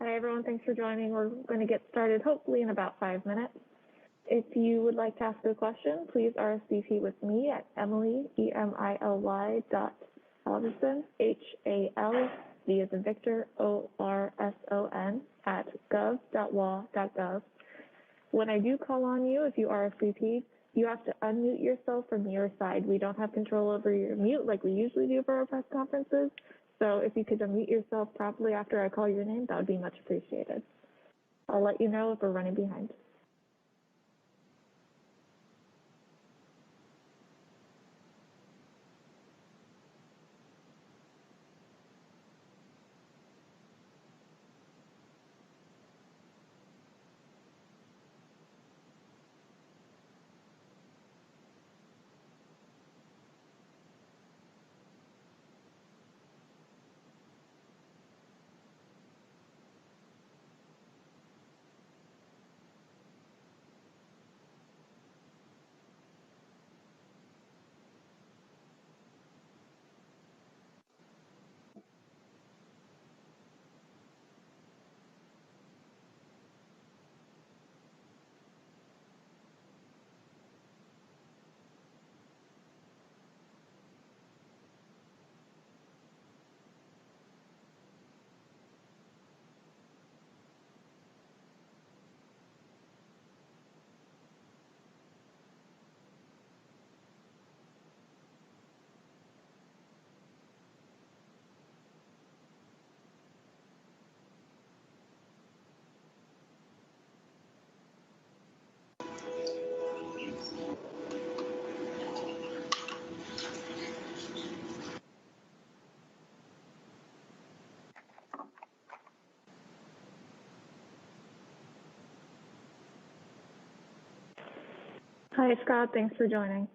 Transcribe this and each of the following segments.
Hi, everyone. Thanks for joining. We're going to get started hopefully in about 5 minutes. If you would like to ask a question, please RSVP with me at Emily, EMILY Halverson, HALV as in Victor, ORSON at gov.wa.gov. When I do call on you, if you RSVP, you have to unmute yourself from your side. We don't have control over your mute like we usually do for our press conferences. So if you could unmute yourself properly after I call your name, that would be much appreciated. I'll let you know if we're running behind. Hi, Scott. Thanks for joining.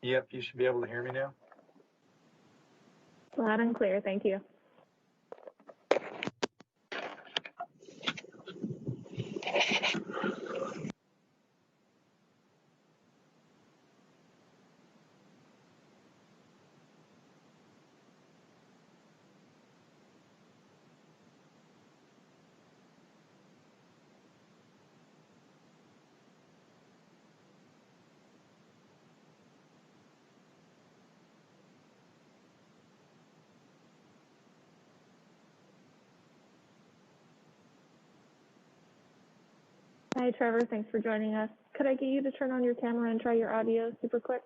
Yep, you should be able to hear me now. Loud and clear. Thank you. Hi, Trevor. Thanks for joining us. Could I get you to turn on your camera and try your audio super quick?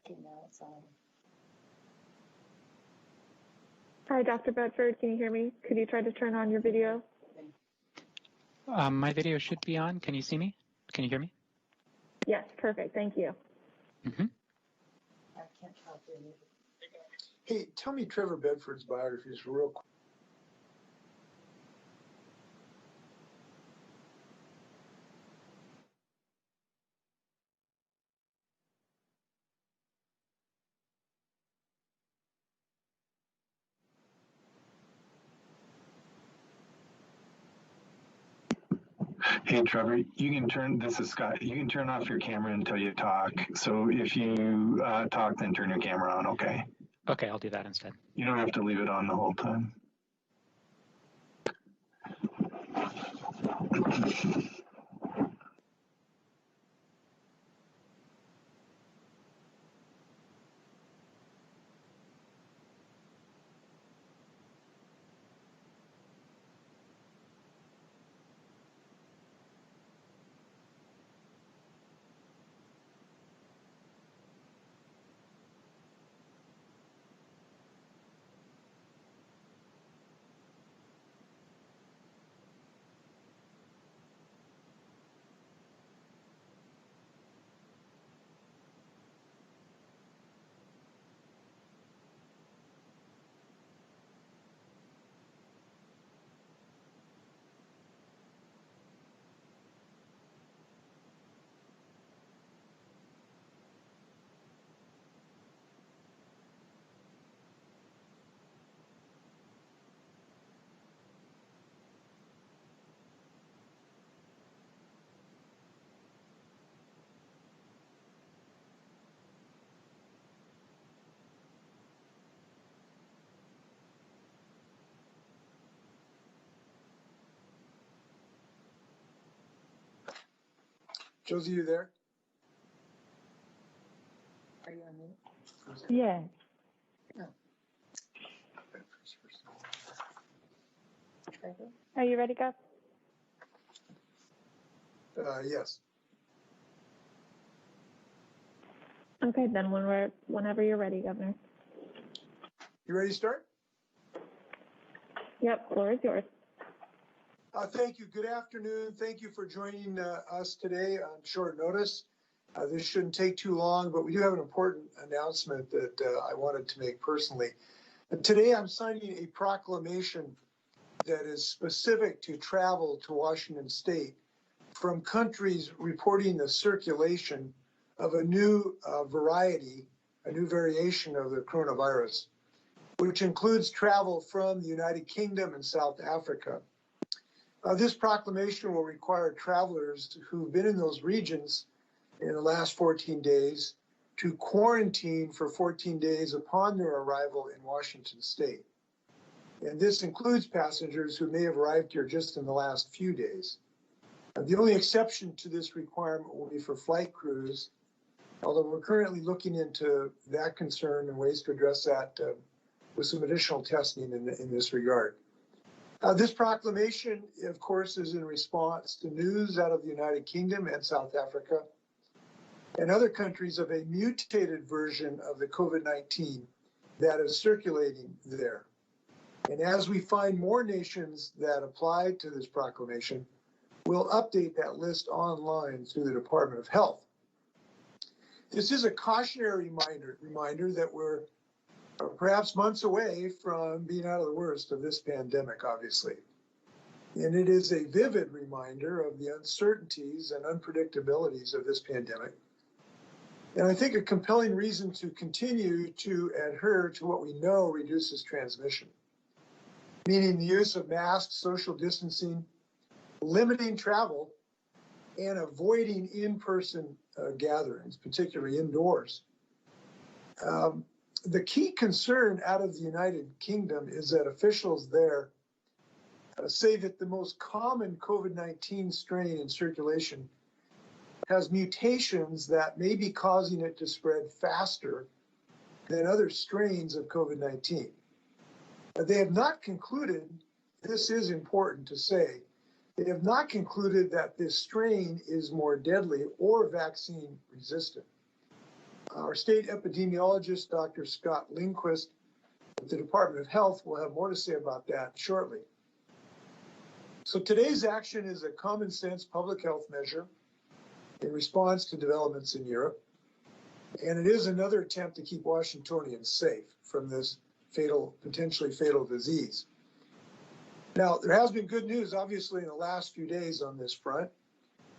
Okay, now it's on. Hi, Dr. Bedford. Can you hear me? Could you try to turn on your video? My video should be on. Can you see me? Can you hear me? Yes, perfect. Thank you. Mm-hmm. I can't talk to you. Hey, tell me Trevor Bedford's biography is real quick. Hey, Trevor, this is Scott, you can turn off your camera until you talk. So if you talk, then turn your camera on, okay? Okay, I'll do that instead. You don't have to leave it on the whole time. Josie, you there? Are you on mute? Yeah. Trevor? Are you ready, Gus? Yes. Okay, then whenever you're ready, Governor. You ready to start? Yep, floor is yours. Thank you. Good afternoon. Thank you for joining us today on short notice. This shouldn't take too long, but we do have an important announcement that I wanted to make personally. Today, I'm signing a proclamation that is specific to travel to Washington State from countries reporting the circulation of a new variety, a new variation of the coronavirus, which includes travel from the United Kingdom and South Africa. This proclamation will require travelers who've been in those regions in the last 14 days to quarantine for 14 days upon their arrival in Washington State. And this includes passengers who may have arrived here just in the last few days. The only exception to this requirement will be for flight crews, although we're currently looking into that concern and ways to address that with some additional testing in this regard. This proclamation, of course, is in response to news out of the United Kingdom and South Africa and other countries of a mutated version of the COVID-19 that is circulating there. And as we find more nations that apply to this proclamation, we'll update that list online through the Department of Health. This is a cautionary reminder that we're perhaps months away from being out of the worst of this pandemic, obviously. And it is a vivid reminder of the uncertainties and unpredictabilities of this pandemic. And I think a compelling reason to continue to adhere to what we know reduces transmission, meaning the use of masks, social distancing, limiting travel, and avoiding in-person gatherings, particularly indoors. The key concern out of the United Kingdom is that officials there say that the most common COVID-19 strain in circulation has mutations that may be causing it to spread faster than other strains of COVID-19. They have not concluded, this is important to say, they have not concluded that this strain is more deadly or vaccine resistant. Our state epidemiologist, Dr. Scott Lindquist, at the Department of Health, will have more to say about that shortly. So today's action is a common sense public health measure in response to developments in Europe. And it is another attempt to keep Washingtonians safe from this potentially fatal disease. Now, there has been good news, obviously, in the last few days on this front,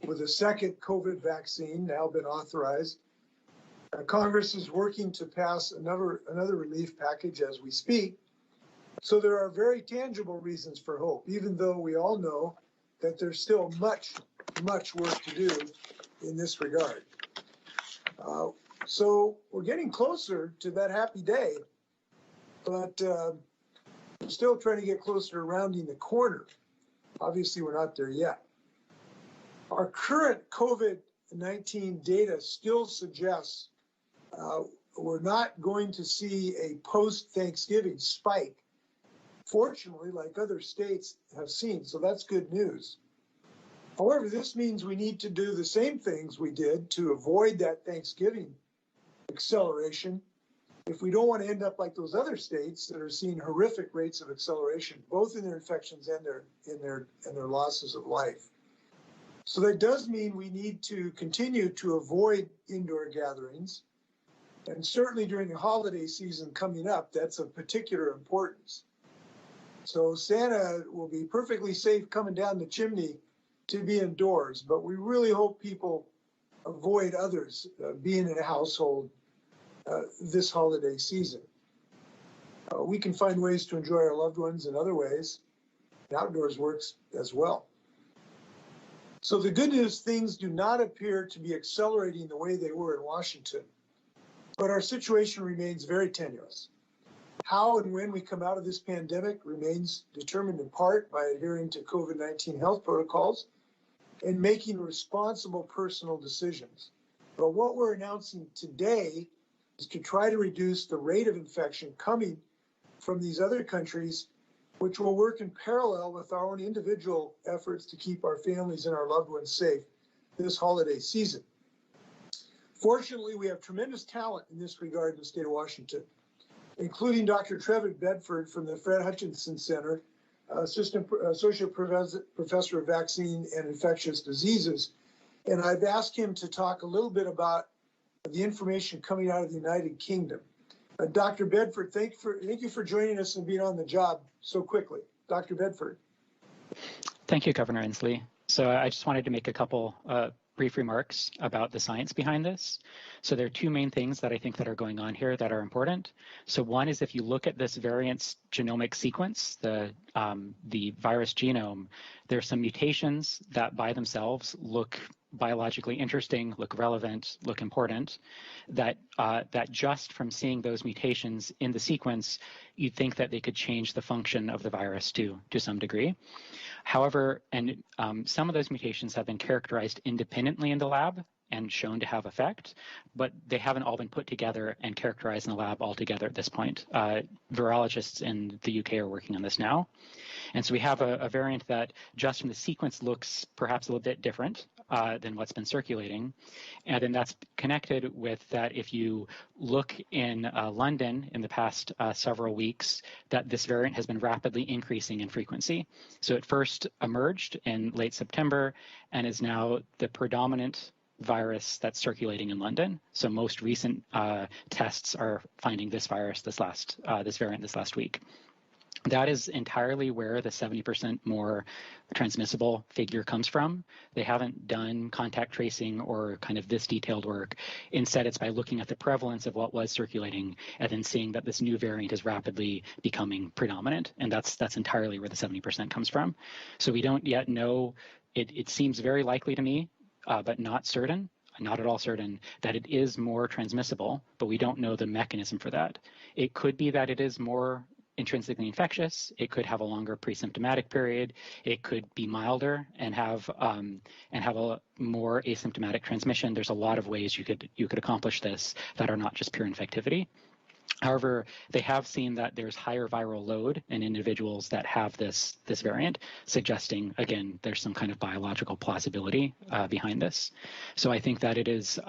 with a second COVID vaccine now been authorized. Congress is working to pass another relief package as we speak. So there are very tangible reasons for hope, even though we all know that there's still much work to do in this regard. So we're getting closer to that happy day, but we're still trying to get closer to rounding the corner. Obviously, we're not there yet. Our current COVID-19 data still suggests we're not going to see a post-Thanksgiving spike, fortunately, like other states have seen, so that's good news. However, this means we need to do the same things we did to avoid that Thanksgiving acceleration if we don't want to end up like those other states that are seeing horrific rates of acceleration, both in their infections and their losses of life. So that does mean we need to continue to avoid indoor gatherings. And certainly during the holiday season coming up, that's of particular importance. So Santa will be perfectly safe coming down the chimney to be indoors, but we really hope people avoid others being in a household this holiday season. We can find ways to enjoy our loved ones in other ways. And outdoors works as well. So the good news, things do not appear to be accelerating the way they were in Washington, but our situation remains very tenuous. How and when we come out of this pandemic remains determined in part by adhering to COVID-19 health protocols and making responsible personal decisions. But what we're announcing today is to try to reduce the rate of infection coming from these other countries, which will work in parallel with our own individual efforts to keep our families and our loved ones safe this holiday season. Fortunately, we have tremendous talent in this regard in the state of Washington, including Dr. Trevor Bedford from the Fred Hutchinson Center, Associate Professor of Vaccine and Infectious Diseases. And I've asked him to talk a little bit about the information coming out of the United Kingdom. Dr. Bedford, thank you for joining us and being on the job so quickly. Dr. Bedford. Thank you, Governor Inslee. So I just wanted to make a couple brief remarks about the science behind this. So there are two main things that I think that are going on here that are important. So one is if you look at this variant's genomic sequence, the virus genome, there are some mutations that by themselves look biologically interesting, look relevant, look important, that just from seeing those mutations in the sequence, you'd think that they could change the function of the virus to some degree. However, and some of those mutations have been characterized independently in the lab and shown to have effect, but they haven't all been put together and characterized in the lab altogether at this point. Virologists in the UK are working on this now. And so we have a variant that just from the sequence looks perhaps a little bit different than what's been circulating. And then that's connected with that if you look in London in the past several weeks, that this variant has been rapidly increasing in frequency. So it first emerged in late September and is now the predominant virus that's circulating in London. So most recent tests are finding this virus, this variant this last week. That is entirely where the 70% more transmissible figure comes from. They haven't done contact tracing or kind of this detailed work. Instead, it's by looking at the prevalence of what was circulating and then seeing that this new variant is rapidly becoming predominant. And that's entirely where the 70% comes from. So we don't yet know. It seems very likely to me, but not certain, not at all certain, that it is more transmissible, but we don't know the mechanism for that. It could be that it is more intrinsically infectious. It could have a longer pre-symptomatic period. It could be milder and have a more asymptomatic transmission. There's a lot of ways you could accomplish this that are not just pure infectivity. However, they have seen that there's higher viral load in individuals that have this variant, suggesting, again, there's some kind of biological plausibility behind this. So I think that it is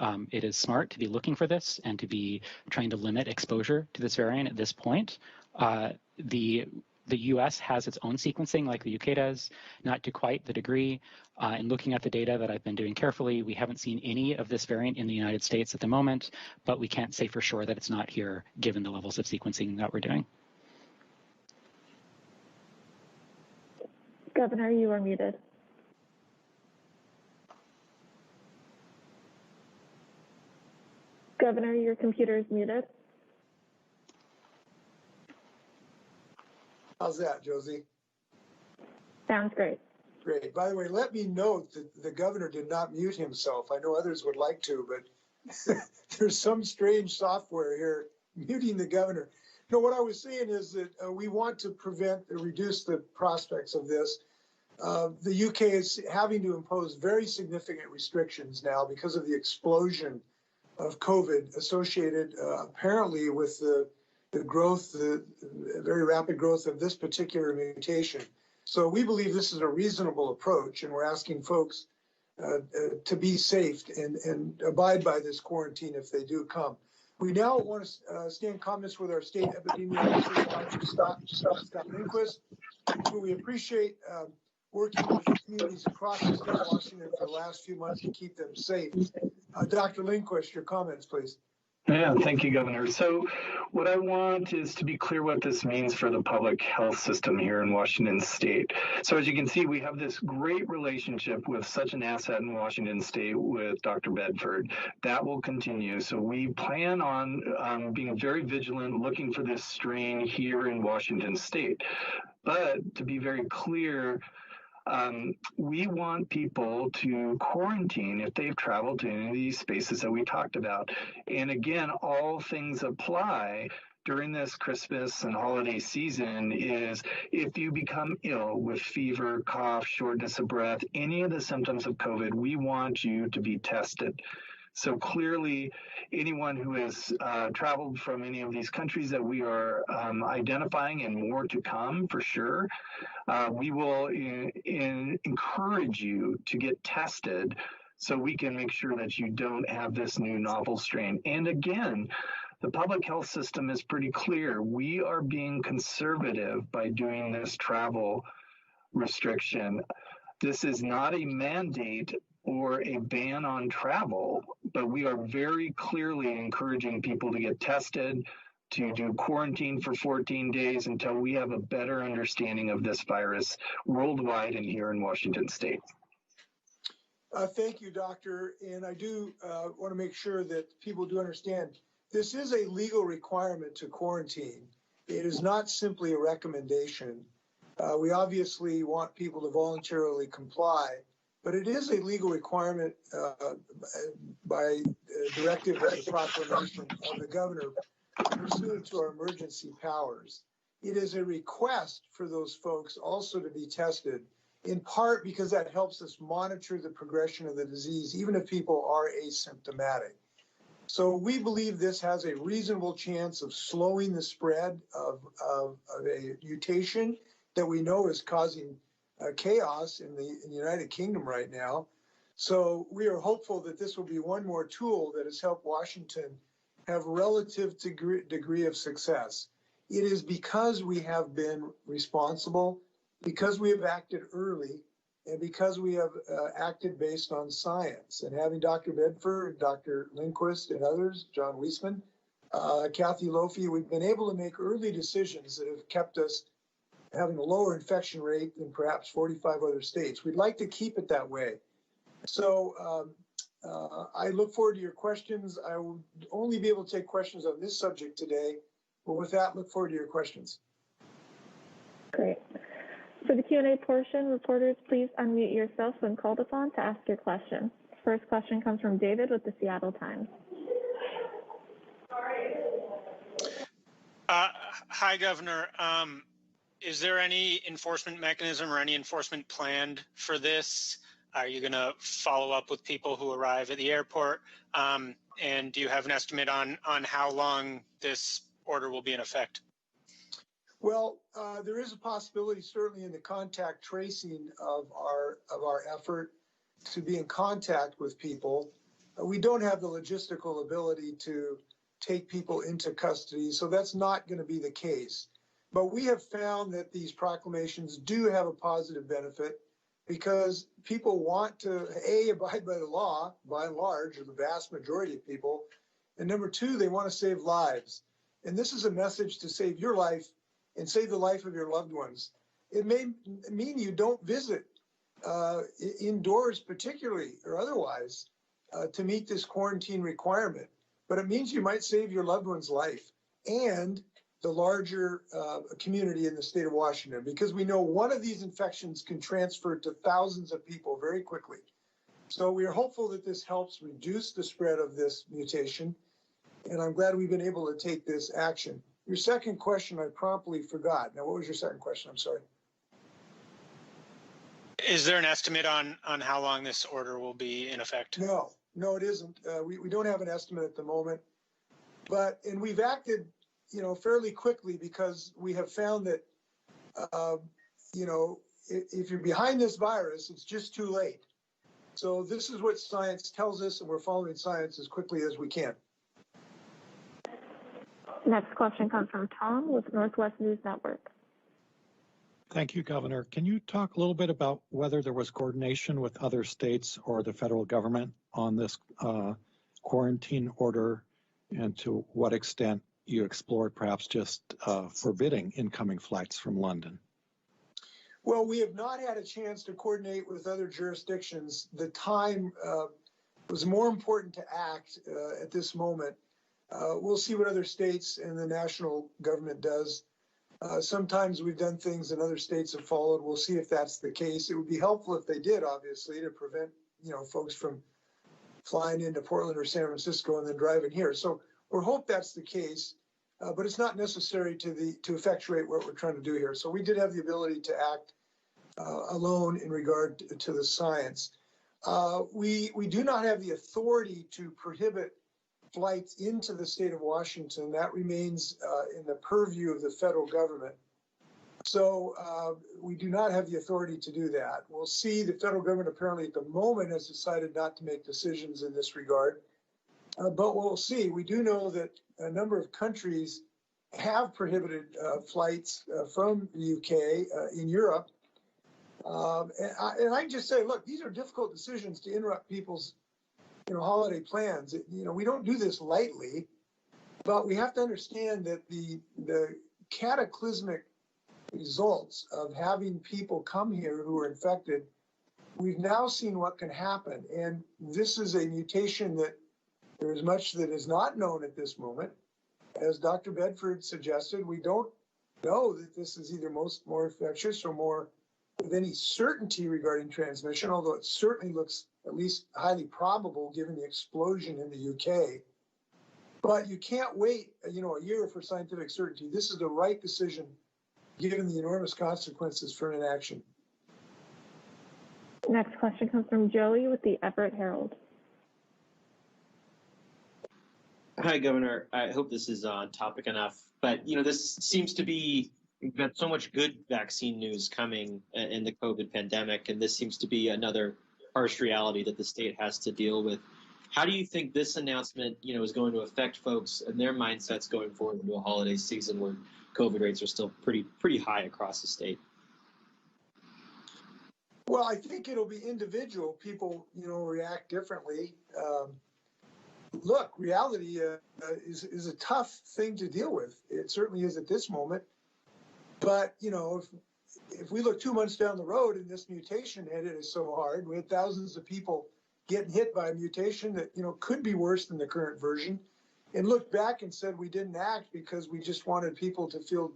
smart to be looking for this and to be trying to limit exposure to this variant at this point. The US has its own sequencing like the UK does, not to quite the degree. And looking at the data that I've been doing carefully, we haven't seen any of this variant in the United States at the moment, but we can't say for sure that it's not here given the levels of sequencing that we're doing. Governor, you are muted. Governor, your computer is muted. How's that, Josie? Sounds great. Great. By the way, let me note that the governor did not mute himself. I know others would like to, but there's some strange software here muting the governor. No, what I was saying is that we want to prevent or reduce the prospects of this. The UK is having to impose very significant restrictions now because of the explosion of COVID associated apparently with the growth, the very rapid growth of this particular mutation. So we believe this is a reasonable approach, and we're asking folks to be safe and abide by this quarantine if they do come. We now want to stay in comments with our state epidemiologist, Dr. Scott Lindquist, who we appreciate working with the communities across the state of Washington for the last few months to keep them safe. Dr. Lindquist, your comments, please. Yeah, thank you, Governor. So what I want is to be clear what this means for the public health system here in Washington State. So as you can see, we have this great relationship with such an asset in Washington State with Dr. Bedford. That will continue. So we plan on being very vigilant, looking for this strain here in Washington State. But to be very clear, we want people to quarantine if they've traveled to any of these spaces that we talked about. And again, all things apply during this Christmas and holiday season is if you become ill with fever, cough, shortness of breath, any of the symptoms of COVID, we want you to be tested. So clearly, anyone who has traveled from any of these countries that we are identifying, and more to come for sure, we will encourage you to get tested so we can make sure that you don't have this new novel strain. And again, the public health system is pretty clear. We are being conservative by doing this travel restriction. This is not a mandate or a ban on travel, but we are very clearly encouraging people to get tested, to do quarantine for 14 days until we have a better understanding of this virus worldwide and here in Washington State. Thank you, Doctor. And I do want to make sure that people do understand this is a legal requirement to quarantine. It is not simply a recommendation. We obviously want people to voluntarily comply, but it is a legal requirement by directive of the proclamation of the governor pursuant to our emergency powers. It is a request for those folks also to be tested, in part because that helps us monitor the progression of the disease, even if people are asymptomatic. So we believe this has a reasonable chance of slowing the spread of a mutation that we know is causing chaos in the United Kingdom right now. So we are hopeful that this will be one more tool that has helped Washington have relative degree of success. It is because we have been responsible, because we have acted early, and because we have acted based on science. And having Dr. Bedford, Dr. Lindquist, and others, John Weisman, Kathy Lofi, we've been able to make early decisions that have kept us having a lower infection rate than perhaps 45 other states. We'd like to keep it that way. So I look forward to your questions. I will only be able to take questions on this subject today, but with that, look forward to your questions. Great. For the Q&A portion, reporters, please unmute yourself when called upon to ask your question. First question comes from David with the Seattle Times. Hi, Governor. Is there any enforcement mechanism or any enforcement planned for this? Are you going to follow up with people who arrive at the airport? And do you have an estimate on how long this order will be in effect? Well, there is a possibility, certainly in the contact tracing of our effort, to be in contact with people. We don't have the logistical ability to take people into custody, so that's not going to be the case. But we have found that these proclamations do have a positive benefit because people want to, A, abide by the law, by and large, or the vast majority of people, and number two, they want to save lives. And this is a message to save your life and save the life of your loved ones. It may mean you don't visit indoors particularly or otherwise to meet this quarantine requirement, but it means you might save your loved one's life and the larger community in the state of Washington, because we know one of these infections can transfer to thousands of people very quickly. So we are hopeful that this helps reduce the spread of this mutation, and I'm glad we've been able to take this action. Your second question, I promptly forgot. Now, what was your second question? I'm sorry. Is there an estimate on how long this order will be in effect? No, it isn't. We don't have an estimate at the moment, and we've acted, fairly quickly because we have found that, if you're behind this virus, it's just too late. So this is what science tells us, and we're following science as quickly as we can. Next question comes from Tom with Northwest News Network. Thank you, Governor. Can you talk a little bit about whether there was coordination with other states or the federal government on this quarantine order, and to what extent you explored perhaps just forbidding incoming flights from London? Well, we have not had a chance to coordinate with other jurisdictions. The time was more important to act at this moment. We'll see what other states and the national government does. Sometimes we've done things and other states have followed. We'll see if that's the case. It would be helpful if they did, obviously, to prevent, folks from flying into Portland or San Francisco and then driving here. So we hope that's the case. but it's not necessary to effectuate what we're trying to do here. So we did have the ability to act alone in regard to the science. We do not have the authority to prohibit flights into the state of Washington. That remains in the purview of the federal government. So we do not have the authority to do that. We'll see. The federal government apparently at the moment has decided not to make decisions in this regard. But we'll see. We do know that a number of countries have prohibited flights from the UK in Europe. And I just say, look, these are difficult decisions to interrupt people's holiday plans. We don't do this lightly, but we have to understand that the cataclysmic results of having people come here who are infected, we've now seen what can happen. And this is a mutation that there is much that is not known at this moment. As Dr. Bedford suggested, we don't know that this is either more infectious or more with any certainty regarding transmission, although it certainly looks at least highly probable given the explosion in the UK. But you can't wait, a year for scientific certainty. This is the right decision given the enormous consequences for inaction. Next question comes from Joey with the Everett Herald. Hi, Governor. I hope this is on topic enough, but this seems to be, we've got so much good vaccine news coming in the COVID pandemic, and this seems to be another harsh reality that the state has to deal with. How do you think this announcement, is going to affect folks and their mindsets going forward into a holiday season where COVID rates are still pretty high across the state? Well, I think it'll be individual. People, react differently. Look, reality is a tough thing to deal with. It certainly is at this moment. But, if we look 2 months down the road and this mutation hit it is so hard, we had thousands of people getting hit by a mutation that, could be worse than the current version, and looked back and said we didn't act because we just wanted people to feel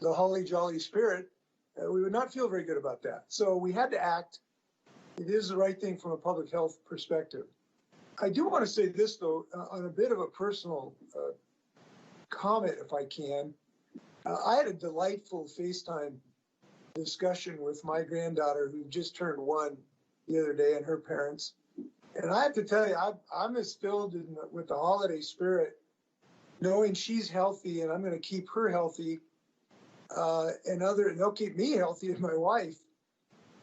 the holly jolly spirit, we would not feel very good about that. So we had to act. It is the right thing from a public health perspective. I do want to say this, though, on a bit of a personal comment, if I can. I had a delightful FaceTime discussion with my granddaughter who just turned 1 the other day and her parents. And I have to tell you, I'm as filled with the holiday spirit, knowing she's healthy and I'm going to keep her healthy, and they'll keep me healthy and my wife.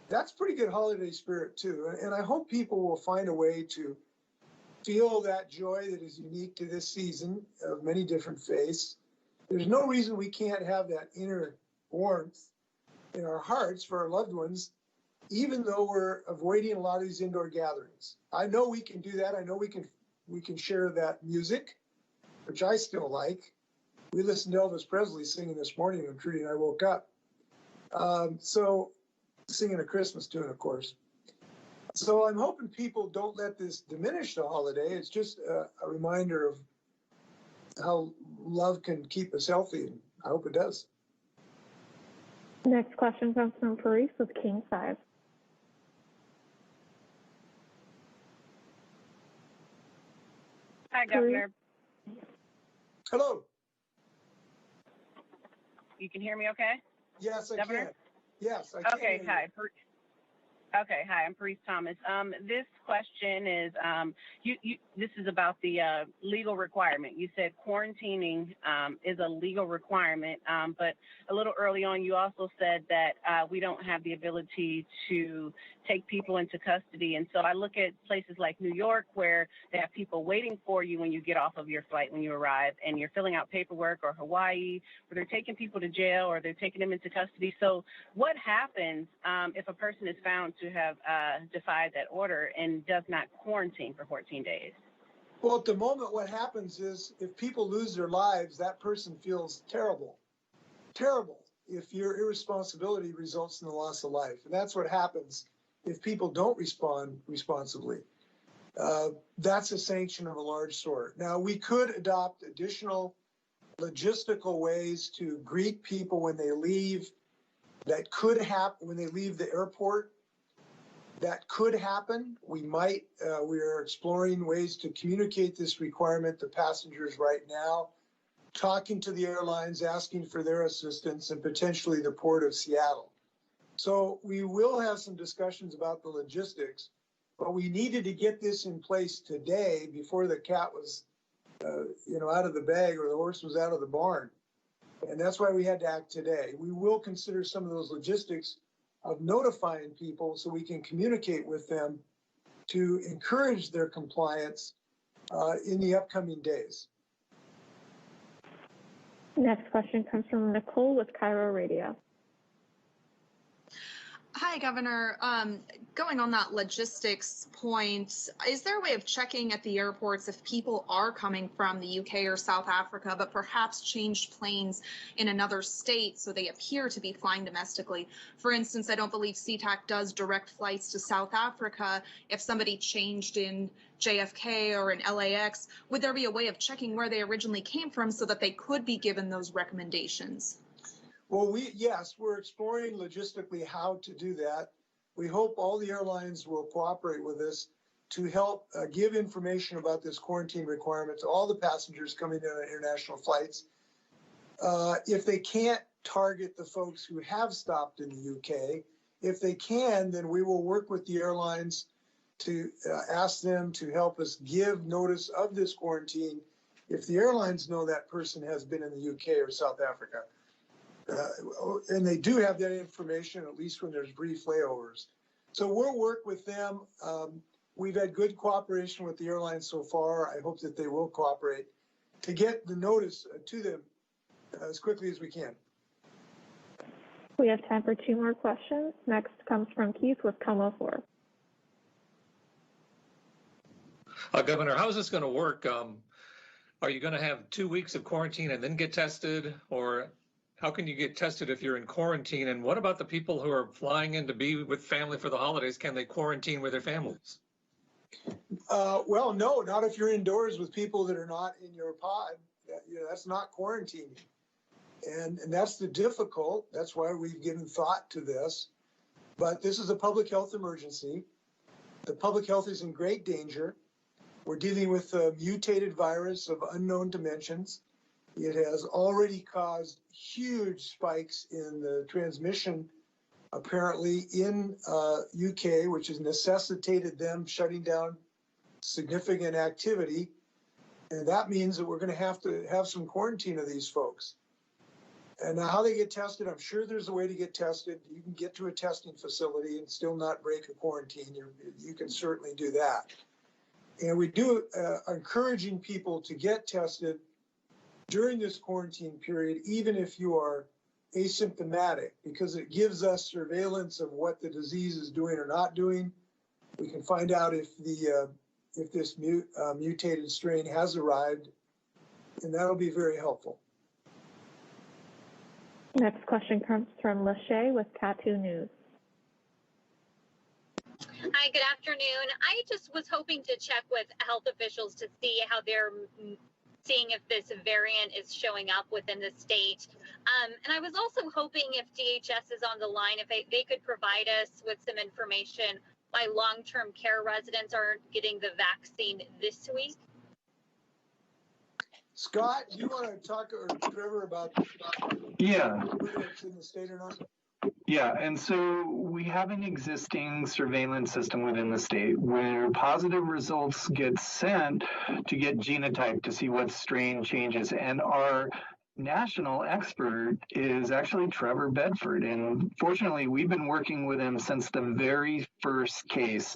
That's pretty good holiday spirit too. And I hope people will find a way to feel that joy that is unique to this season of many different faiths. There's no reason we can't have that inner warmth in our hearts for our loved ones, even though we're avoiding a lot of these indoor gatherings. I know we can do that. I know we can share that music, which I still like. We listened to Elvis Presley singing this morning when Trudy and I woke up. So singing a Christmas tune, of course. So I'm hoping people don't let this diminish the holiday. It's just a reminder of how love can keep us healthy, and I hope it does. Next question comes from Paris with King 5. Hi, Governor. Hello. You can hear me okay? Yes, I Governor? can. Yes, I can. Okay, hi. Okay, hi, I'm Parise Thomas. This question is, this is about the legal requirement. You said quarantining is a legal requirement, but a little early on, you also said that we don't have the ability to take people into custody. And so I look at places like New York where they have people waiting for you when you get off of your flight, when you arrive, and you're filling out paperwork, or Hawaii, where they're taking people to jail or they're taking them into custody. So what happens if a person is found to have defied that order and does not quarantine for 14 days? Well, at the moment, what happens is if people lose their lives, that person feels terrible. Terrible if your irresponsibility results in the loss of life. And that's what happens if people don't respond responsibly. That's a sanction of a large sort. Now, we could adopt additional logistical ways to greet people when they leave. That could happen when they leave the airport. That could happen. We are exploring ways to communicate this requirement to passengers right now. talking to the airlines, asking for their assistance, and potentially the Port of Seattle. So we will have some discussions about the logistics, but we needed to get this in place today before the cat was, out of the bag or the horse was out of the barn. And that's why we had to act today. We will consider some of those logistics of notifying people so we can communicate with them to encourage their compliance in the upcoming days. Next question comes from Nicole with Cairo Radio. Hi, Governor. Going on that logistics point, is there a way of checking at the airports if people are coming from the UK or South Africa, but perhaps changed planes in another state so they appear to be flying domestically? For instance, I don't believe SeaTac does direct flights to South Africa. If somebody changed in JFK or in LAX, would there be a way of checking where they originally came from so that they could be given those recommendations? Well, yes, we're exploring logistically how to do that. We hope all the airlines will cooperate with us to help give information about this quarantine requirement to all the passengers coming in on international flights. If they can't target the folks who have stopped in the UK, if they can, then we will work with the airlines to ask them to help us give notice of this quarantine if the airlines know that person has been in the UK or South Africa. And they do have that information, at least when there's brief layovers. So we'll work with them. We've had good cooperation with the airlines so far. I hope that they will cooperate to get the notice to them as quickly as we can. We have time for 2 more questions. Next comes from Keith with Como 4. Governor, how is this going to work? Are you going to have 2 weeks of quarantine and then get tested, or how can you get tested if you're in quarantine? And what about the people who are flying in to be with family for the holidays? Can they quarantine with their families? Well, no, not if you're indoors with people that are not in your pod. That's not quarantining. And that's that's why we've given thought to this. But this is a public health emergency. The public health is in great danger. We're dealing with a mutated virus of unknown dimensions. It has already caused huge spikes in the transmission, apparently in UK, which has necessitated them shutting down significant activity. And that means that we're going to have some quarantine of these folks. And now how they get tested, I'm sure there's a way to get tested. You can get to a testing facility and still not break a quarantine. You can certainly do that. And we do encouraging people to get tested during this quarantine period, even if you are asymptomatic, because it gives us surveillance of what the disease is doing or not doing. We can find out if this mutated strain has arrived, and that'll be very helpful. Next question comes from Lachey with Cat2 News. Hi, good afternoon. I just was hoping to check with health officials to see how they're seeing if this variant is showing up within the state. And I was also hoping if DHS is on the line, if they could provide us with some information why long-term care residents aren't getting the vaccine this week. Scott, do you want to talk, or Trevor, about Yeah. whether it's in the state or not? Yeah, and so we have an existing surveillance system within the state where positive results get sent to get genotyped to see what strain changes. And our national expert is actually Trevor Bedford. And fortunately, we've been working with him since the very first case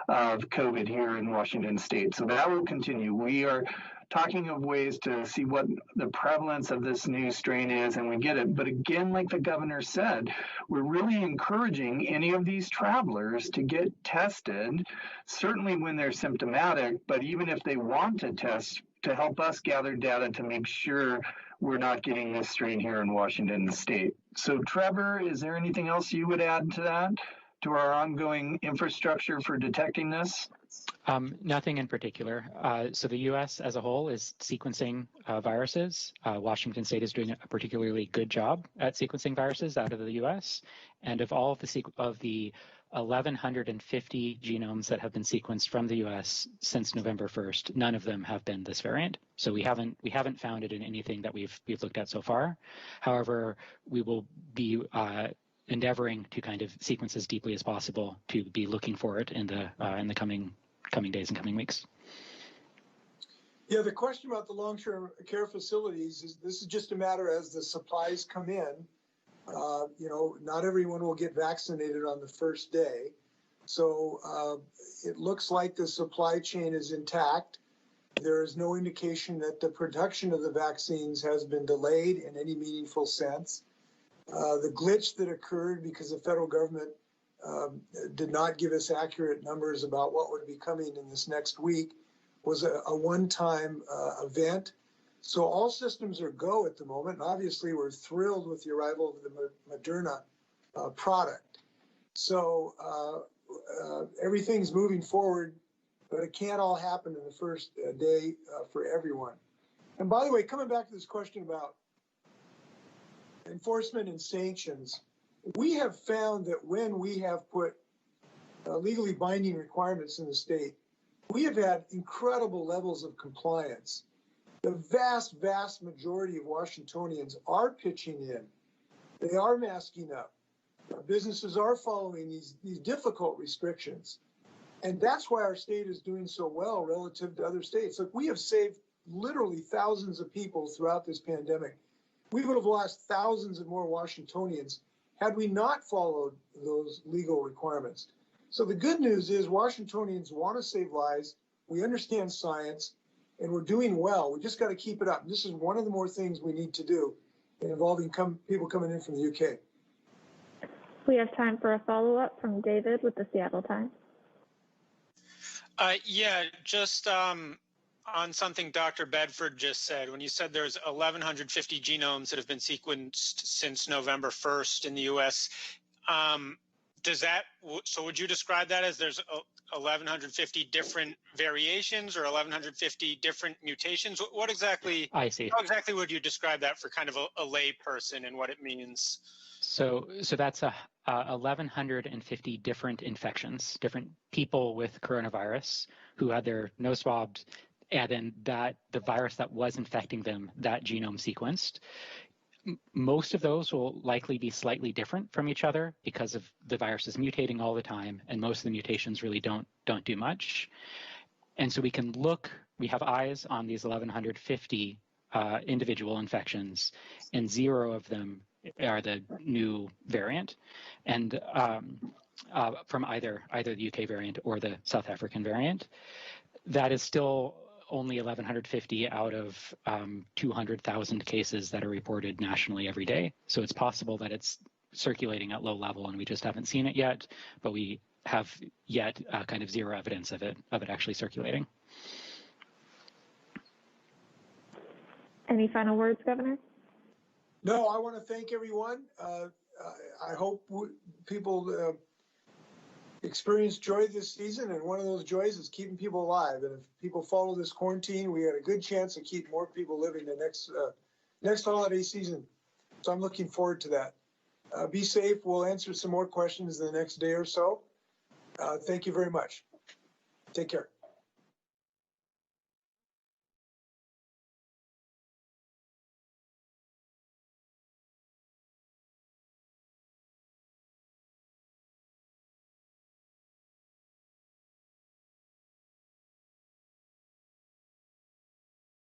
of COVID here in Washington State. So that will continue. We are talking of ways to see what the prevalence of this new strain is, and we get it. But again, like the governor said, we're really encouraging any of these travelers to get tested, certainly when they're symptomatic, but even if they want to test, to help us gather data to make sure we're not getting this strain here in Washington State. So Trevor, is there anything else you would add to that, to our ongoing infrastructure for detecting this? Nothing in particular. So the U.S. as a whole is sequencing viruses. Washington State is doing a particularly good job at sequencing viruses out of the U.S. And of all of the 1,150 genomes that have been sequenced from the US since November 1st. None of them have been this variant. So we haven't found it in anything that we've looked at so far. However, we will be endeavoring to kind of sequence as deeply as possible to be looking for it in the coming days and coming weeks. Yeah, the question about the long-term care facilities is this is just a matter as the supplies come in. You know, not everyone will get vaccinated on the first day. So it looks like the supply chain is intact. There is no indication that the production of the vaccines has been delayed in any meaningful sense. The glitch that occurred because the federal government did not give us accurate numbers about what would be coming in this next week was a one-time event. So all systems are go at the moment. And obviously, we're thrilled with the arrival of the Moderna product. So everything's moving forward, but it can't all happen in the first day for everyone. And by the way, coming back to this question about enforcement and sanctions, we have found that when we have put legally binding requirements in the state, we have had incredible levels of compliance. The vast, vast majority of Washingtonians are pitching in. They are masking up. Businesses are following these difficult restrictions. And that's why our state is doing so well relative to other states. Look, we have saved literally thousands of people throughout this pandemic. We would have lost thousands of more Washingtonians had we not followed those legal requirements. So the good news is Washingtonians want to save lives. We understand science, and we're doing well. We just got to keep it up. This is one of the more things we need to do involving people coming in from the UK. We have time for a follow-up from David with the Seattle Times. Yeah, just on something Dr. Bedford just said, when you said there's 1,150 genomes that have been sequenced since November 1st in the US, so would you describe that as there's 1,150 different variations or 1,150 different mutations? What exactly? I see. How exactly would you describe that for kind of a lay person and what it means? So that's 1,150 different infections, different people with coronavirus who had their nose swabbed, and then the virus that was infecting them, that genome sequenced. Most of those will likely be slightly different from each other because of the virus is mutating all the time, and most of the mutations really don't do much. And so we have eyes on these 1,150 individual infections, and 0 of them are the new variant, and from either the UK variant or the South African variant. That is still only 1,150 out of 200,000 cases that are reported nationally every day. So it's possible that it's circulating at low level and we just haven't seen it yet, but we have yet kind of 0 evidence of it actually circulating. Any final words, Governor? No, I want to thank everyone. I hope people experience joy this season, and one of those joys is keeping people alive. And if people follow this quarantine, we had a good chance to keep more people living the next holiday season. So I'm looking forward to that. Be safe. We'll answer some more questions in the next day or so. Thank you very much. Take care.